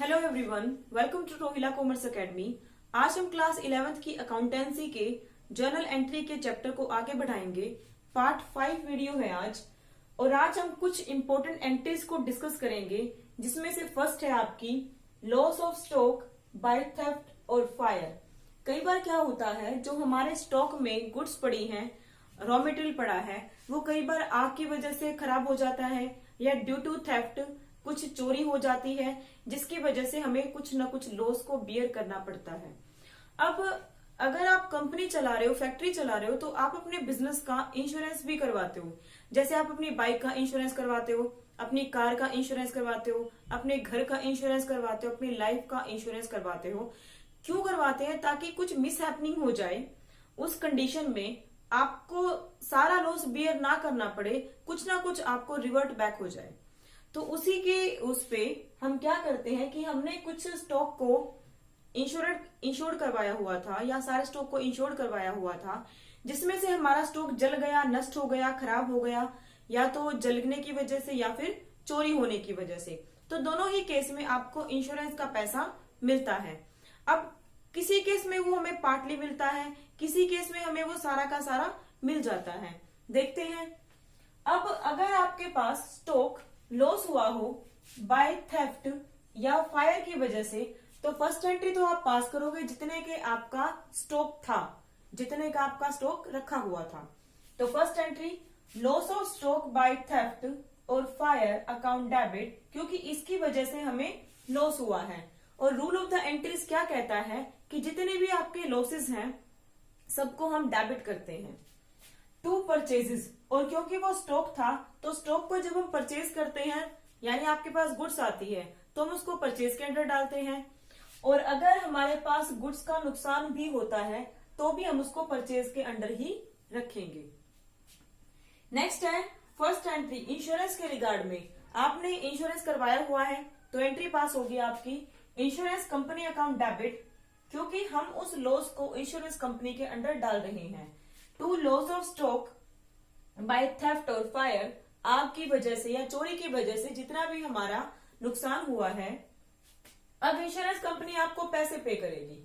Hello everyone, welcome to Rohila commerce academy. आज हम class 11th की अकाउंटेंसी के जर्नल एंट्री के चैप्टर को आगे बढ़ाएंगे। पार्ट 5 वीडियो है आज, और आज हम कुछ इंपॉर्टेंट एंट्रीज को डिस्कस करेंगे, जिसमें से फर्स्ट है आपकी loss of stock by theft और फायर। कई बार क्या होता है, जो हमारे स्टॉक में गुड्स पड़ी हैं, रॉ मटेरियल पड़ा है, वो कई बार आग की वजह से खराब हो जाता है या ड्यू टू थेफ्ट कुछ चोरी हो जाती है, जिसकी वजह से हमें कुछ न कुछ लॉस को बियर करना पड़ता है। अब अगर आप कंपनी चला रहे हो, फैक्ट्री चला रहे हो, तो आप अपने बिजनेस का इंश्योरेंस भी करवाते हो। जैसे आप अपनी बाइक का इंश्योरेंस करवाते हो, अपनी कार का इंश्योरेंस करवाते हो, अपने घर का इंश्योरेंस करवाते हो, अपनी लाइफ का इंश्योरेंस करवाते हो। क्यों करवाते हैं? ताकि कुछ मिस हैपनिंग हो जाए, उस कंडीशन में आपको सारा लॉस बियर ना करना पड़े, कुछ ना कुछ आपको रिवर्ट बैक हो जाए। तो उसी के उस पे हम क्या करते हैं कि हमने कुछ स्टॉक को इंश्योर्ड करवाया हुआ था, या सारे स्टॉक को इंश्योर्ड करवाया हुआ था, जिसमें से हमारा स्टॉक जल गया, नष्ट हो गया, खराब हो गया, या तो जलने की वजह से या फिर चोरी होने की वजह से। तो दोनों ही केस में आपको इंश्योरेंस का पैसा मिलता है। अब किसी केस में वो हमें पार्टली मिलता है, किसी केस में हमें वो सारा का सारा मिल जाता है। देखते हैं। अब अगर आपके पास स्टॉक लॉस हुआ हो बाय थेफ्ट या फायर की वजह से, तो फर्स्ट एंट्री तो आप पास करोगे जितने के आपका स्टॉक था, जितने का आपका स्टॉक रखा हुआ था। तो first entry loss of stock by theft और फायर अकाउंट डेबिट, क्योंकि इसकी वजह से हमें लॉस हुआ है। और रूल ऑफ द एंट्रीज क्या कहता है कि जितने भी आपके लॉसेस हैं सबको हम डेबिट करते हैं। टू परचेजेस, और क्योंकि वो स्टॉक था, तो स्टॉक को जब हम परचेज करते हैं, यानी आपके पास गुड्स आती है, तो हम उसको परचेज के अंडर डालते हैं। और अगर हमारे पास गुड्स का नुकसान भी होता है, तो भी हम उसको परचेज के अंडर ही रखेंगे। नेक्स्ट है फर्स्ट एंट्री इंश्योरेंस के रिगार्ड में। आपने इंश्योरेंस करवाया हुआ है, तो एंट्री पास होगी आपकी इंश्योरेंस कंपनी अकाउंट डेबिट, क्योंकि हम उस लॉस को इंश्योरेंस कंपनी के अंडर डाल रहे हैं। To loss of stock by theft और फायर, आग की वजह से या चोरी की वजह से जितना भी हमारा नुकसान हुआ है, अब इंश्योरेंस कंपनी आपको पैसे पे करेगी।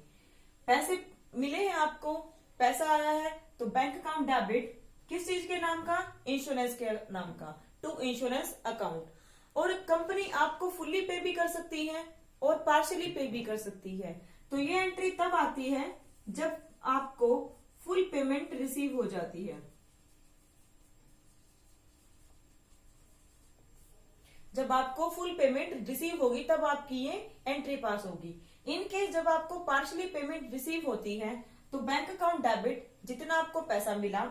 पैसे मिले हैं आपको, पैसा आया है, तो बैंक अकाउंट डेबिट किस चीज के नाम का? इंश्योरेंस के नाम का, टू इंश्योरेंस अकाउंट। और कंपनी आपको फुल्ली पे भी कर सकती है और पार्शियली पे भी कर सकती है। तो ये एंट्री तब आती है जब आपको फुल पेमेंट रिसीव हो जाती है। जब आपको फुल पेमेंट रिसीव होगी, तब आपकी ये एंट्री पास होगी। इन केस जब आपको पार्शियली पेमेंट रिसीव होती है, तो बैंक अकाउंट डेबिट जितना आपको पैसा मिला,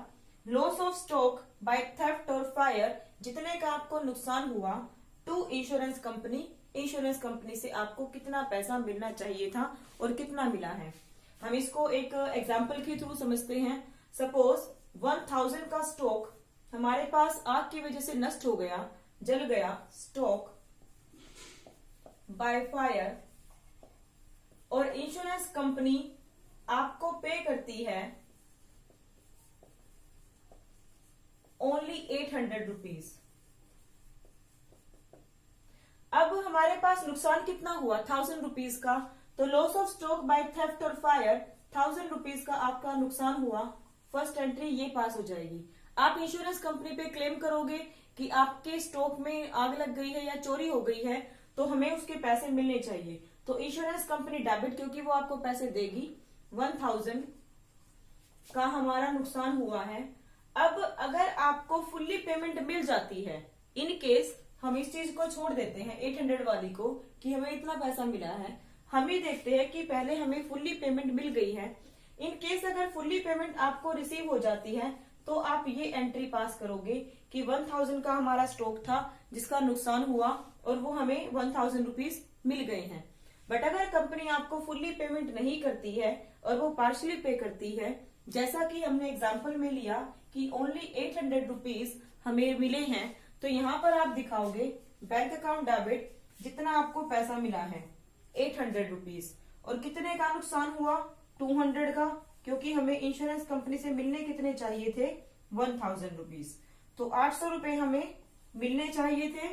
loss of stock by theft और फायर जितने का आपको नुकसान हुआ, to insurance company, insurance company से आपको कितना पैसा मिलना चाहिए था और कितना मिला है। हम इसको एक एग्जाम्पल के थ्रू समझते हैं। सपोज 1000 का स्टॉक हमारे पास आग की वजह से नष्ट हो गया, जल गया स्टॉक बाय फायर, और इंश्योरेंस कंपनी आपको पे करती है ओनली 800 रुपीज। अब हमारे पास नुकसान कितना हुआ? 1000 रुपीज का। तो loss of stock by theft और फायर 1000 रुपीज का आपका नुकसान हुआ। फर्स्ट एंट्री ये पास हो जाएगी। आप इंश्योरेंस कंपनी पे क्लेम करोगे कि आपके स्टॉक में आग लग गई है या चोरी हो गई है, तो हमें उसके पैसे मिलने चाहिए। तो इंश्योरेंस कंपनी डेबिट, क्योंकि वो आपको पैसे देगी। 1000 का हमारा नुकसान हुआ है। अब अगर आपको फुल्ली पेमेंट मिल जाती है, इन केस हम इस चीज को छोड़ देते हैं 800 वाली को कि हमें इतना पैसा मिला है, हम ही देखते हैं कि पहले हमें फुल्ली पेमेंट मिल गई है। इन केस अगर फुल्ली पेमेंट आपको रिसीव हो जाती है, तो आप ये एंट्री पास करोगे कि 1000 का हमारा स्टॉक था जिसका नुकसान हुआ, और वो हमें 1000 रुपीज मिल गए हैं। बट अगर कंपनी आपको फुल्ली पेमेंट नहीं करती है और वो पार्शियली पे करती है, जैसा कि हमने एग्जाम्पल में लिया कि ओनली 800 रुपीज हमें मिले हैं, तो यहाँ पर आप दिखाओगे बैंक अकाउंट डेबिट जितना आपको पैसा मिला है 800 रुपीज, और कितने का नुकसान हुआ? 200 का, क्योंकि हमें इंश्योरेंस कंपनी से मिलने कितने चाहिए थे? 1000 रुपीज। तो 800 रुपए हमें मिलने चाहिए थे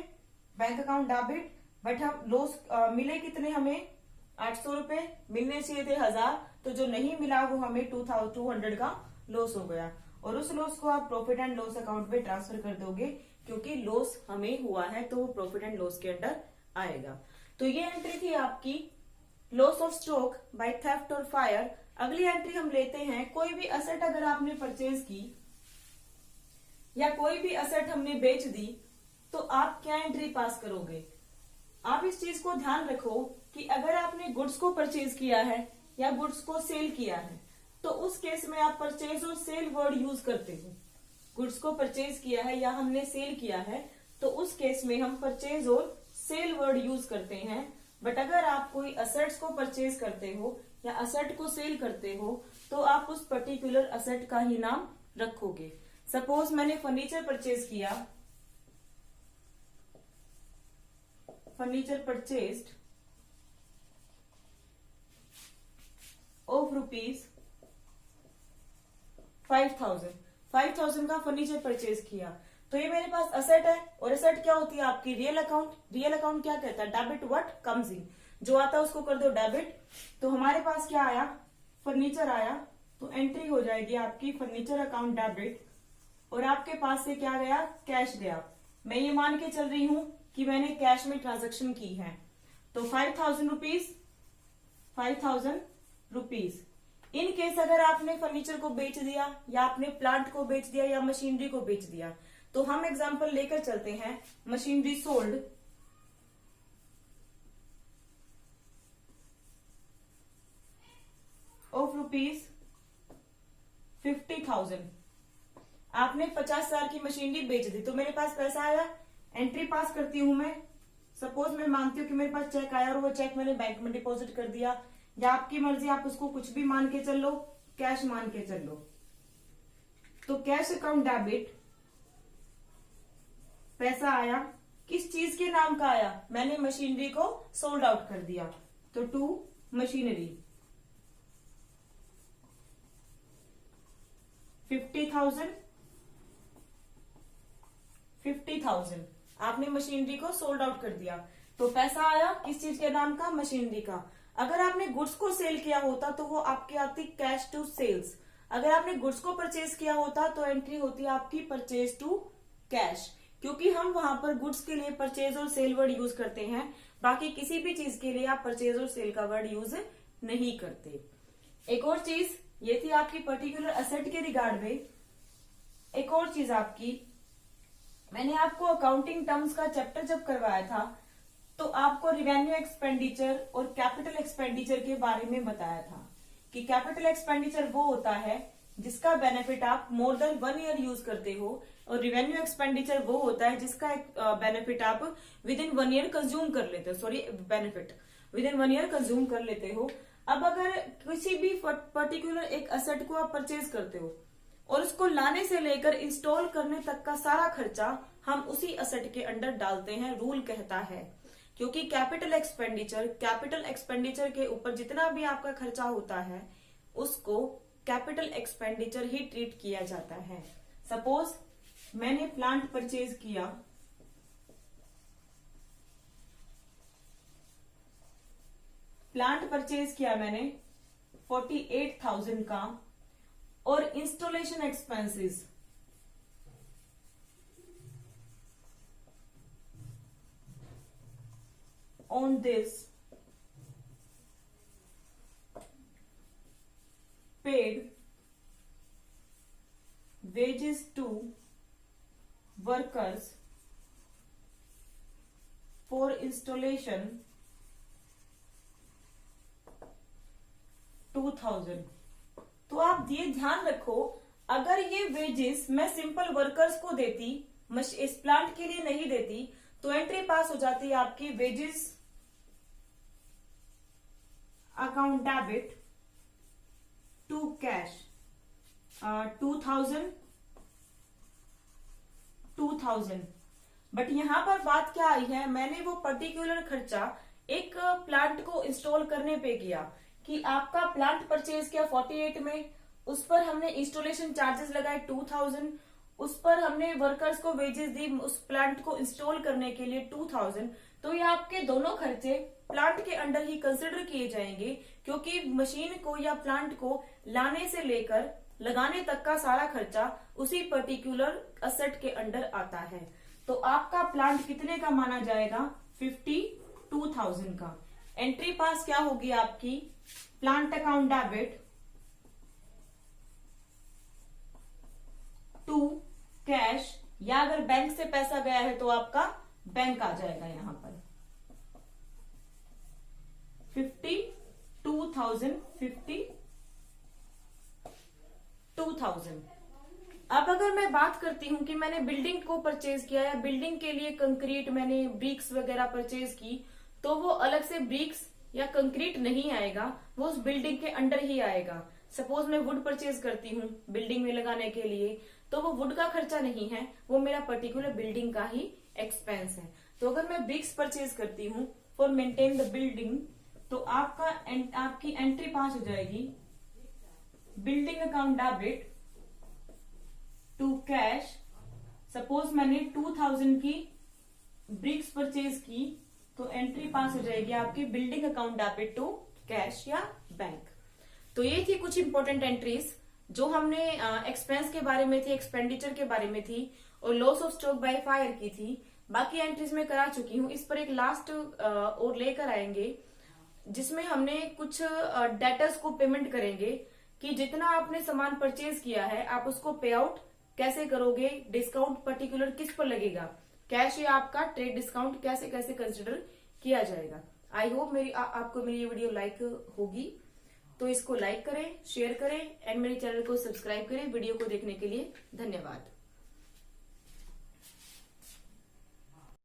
बैंक अकाउंट डेबिट, बट हम लॉस मिले कितने, हमें 800 रुपए, मिलने चाहिए थे 1000, तो जो नहीं मिला वो हमें 2200 का लॉस हो गया। और उस लॉस को आप प्रॉफिट एंड लॉस अकाउंट में ट्रांसफर कर दोगे, क्योंकि लॉस हमें हुआ है तो वो प्रॉफिट एंड लॉस के अंडर आएगा। तो ये एंट्री थी आपकी loss of stock by theft और फायर। अगली एंट्री हम लेते हैं, कोई भी असेट अगर आपने परचेज की या कोई भी असेट हमने बेच दी, तो आप क्या एंट्री पास करोगे। आप इस चीज को ध्यान रखो कि अगर आपने गुड्स को परचेज किया है या गुड्स को सेल किया है, तो उस केस में आप परचेज और सेल वर्ड यूज करते हो। गुड्स को परचेज किया है या हमने सेल किया है, तो उस केस में हम परचेज और सेल वर्ड यूज करते हैं। बट अगर आप कोई असेट्स को परचेज करते हो या असेट को सेल करते हो, तो आप उस पर्टिकुलर असेट का ही नाम रखोगे। सपोज मैंने फर्नीचर परचेज किया, फर्नीचर परचेज्ड ऑफ ₹5000 का फर्नीचर परचेज किया, तो ये मेरे पास असेट है। और असेट क्या होती है आपकी, रियल अकाउंट। रियल अकाउंट क्या कहता है, डेबिट व्हाट कम्स इन, जो आता है उसको कर दो डेबिट। तो हमारे पास क्या आया, फर्नीचर आया, तो एंट्री हो जाएगी आपकी फर्नीचर अकाउंट डेबिट। और आपके पास से क्या गया, कैश गया। मैं ये मान के चल रही हूं कि मैंने कैश में ट्रांजेक्शन की है, तो 5000 रुपीज। इन केस अगर आपने फर्नीचर को बेच दिया या आपने प्लांट को बेच दिया या मशीनरी को बेच दिया, तो हम एग्जांपल लेकर चलते हैं, मशीनरी सोल्ड ऑफ ₹50,000। आपने 50,000 की मशीनरी बेच दी, तो मेरे पास पैसा आया, एंट्री पास करती हूं मैं। सपोज मैं मानती हूँ कि मेरे पास चेक आया और वो चेक मैंने बैंक में डिपॉजिट कर दिया, या आपकी मर्जी, आप उसको कुछ भी मान के चल लो, कैश मान के चल लो। तो कैश अकाउंट डेबिट, पैसा आया, किस चीज के नाम का आया, मैंने मशीनरी को सोल्ड आउट कर दिया, तो टू मशीनरी। 50,000 आपने मशीनरी को सोल्ड आउट कर दिया, तो पैसा आया किस चीज के नाम का, मशीनरी का। अगर आपने गुड्स को सेल किया होता तो वो आपकी आती कैश टू सेल्स। अगर आपने गुड्स को परचेज किया होता तो एंट्री होती है आपकी परचेज टू कैश, क्योंकि हम वहां पर गुड्स के लिए परचेज और सेल वर्ड यूज करते हैं, बाकी किसी भी चीज के लिए आप परचेज और सेल का वर्ड यूज नहीं करते। एक और चीज, ये थी आपकी पर्टिकुलर असेट के रिगार्ड में। एक और चीज आपकी, मैंने आपको अकाउंटिंग टर्म्स का चैप्टर जब करवाया था, तो आपको रिवेन्यू एक्सपेंडिचर और कैपिटल एक्सपेंडिचर के बारे में बताया था कि कैपिटल एक्सपेंडिचर वो होता है जिसका बेनिफिट आप मोर देन 1 ईयर यूज करते हो, और रिवेन्यू एक्सपेंडिचर वो होता है जिसका बेनिफिट आप विद इन 1 ईयर कंज्यूम कर लेते हो, sorry benefit with in 1 year consume कर लेते हो। अब अगर किसी भी पर्टिकुलर एक असेट को आप परचेज करते हो और उसको लाने से लेकर इंस्टॉल करने तक का सारा खर्चा हम उसी असेट के अंडर डालते हैं, रूल कहता है। क्योंकि कैपिटल एक्सपेंडिचर के ऊपर जितना भी आपका खर्चा होता है उसको कैपिटल एक्सपेंडिचर ही ट्रीट किया जाता है। सपोज मैंने प्लांट परचेज किया, मैंने 48,000 का, और installation expenses on this paid wages to workers for installation 2,000। तो आप ये ध्यान रखो, अगर ये वेजेस मैं सिंपल वर्कर्स को देती, इस प्लांट के लिए नहीं देती, तो एंट्री पास हो जाती है आपकी wages account debit to cash 2,000। But यहां पर बात क्या आई है, मैंने वो पर्टिकुलर खर्चा एक प्लांट को इंस्टॉल करने पे किया, कि आपका प्लांट परचेज किया 48 में, उस पर हमने इंस्टॉलेशन चार्जेस लगाए 2,000, उस पर हमने वर्कर्स को वेजेस दी उस प्लांट को इंस्टॉल करने के लिए 2,000। तो ये आपके दोनों खर्चे प्लांट के अंडर ही कंसिडर किए जाएंगे, क्योंकि मशीन को या प्लांट को लाने से लेकर लगाने तक का सारा खर्चा उसी पर्टिकुलर असेट के अंडर आता है। तो आपका प्लांट कितने का माना जाएगा? 52,000 का। एंट्री पास क्या होगी आपकी? Plant account debit to cash, या अगर बैंक से पैसा गया है तो आपका बैंक आ जाएगा यहां पर 52,000। अब अगर मैं बात करती हूं कि मैंने बिल्डिंग को परचेज किया या बिल्डिंग के लिए कंक्रीट मैंने ब्रिक्स वगैरह परचेज की, तो वो अलग से ब्रिक्स या कंक्रीट नहीं आएगा, वो उस बिल्डिंग के अंडर ही आएगा। सपोज मैं वुड परचेज करती हूँ बिल्डिंग में लगाने के लिए, तो वो वुड का खर्चा नहीं है, वो मेरा पर्टिकुलर बिल्डिंग का ही एक्सपेंस है। तो अगर मैं ब्रिक्स परचेज करती हूँ फॉर मेंटेन द बिल्डिंग, तो आपकी एंट्री पास हो जाएगी building account debit to cash. Suppose मैंने 2000 की ब्रिक्स परचेज की, तो एंट्री पास हो जाएगी आपकी building account debit to cash या बैंक। तो ये थी कुछ इंपॉर्टेंट एंट्रीज जो हमने एक्सपेंस के बारे में थी, एक्सपेंडिचर के बारे में थी और loss of stock by fire की थी। बाकी एंट्रीज में करा चुकी हूँ। इस पर एक लास्ट और लेकर आएंगे जिसमें हमने कुछ डेटर्स को पेमेंट करेंगे कि जितना आपने सामान परचेज किया है आप उसको पे आउट कैसे करोगे, डिस्काउंट पर्टिकुलर किस पर लगेगा, कैश या आपका ट्रेड डिस्काउंट कैसे कैसे कंसिडर किया जाएगा। आई होप आपको मेरी ये वीडियो लाइक होगी, तो इसको लाइक करें, शेयर करें एंड मेरे चैनल को सब्सक्राइब करें। वीडियो को देखने के लिए धन्यवाद।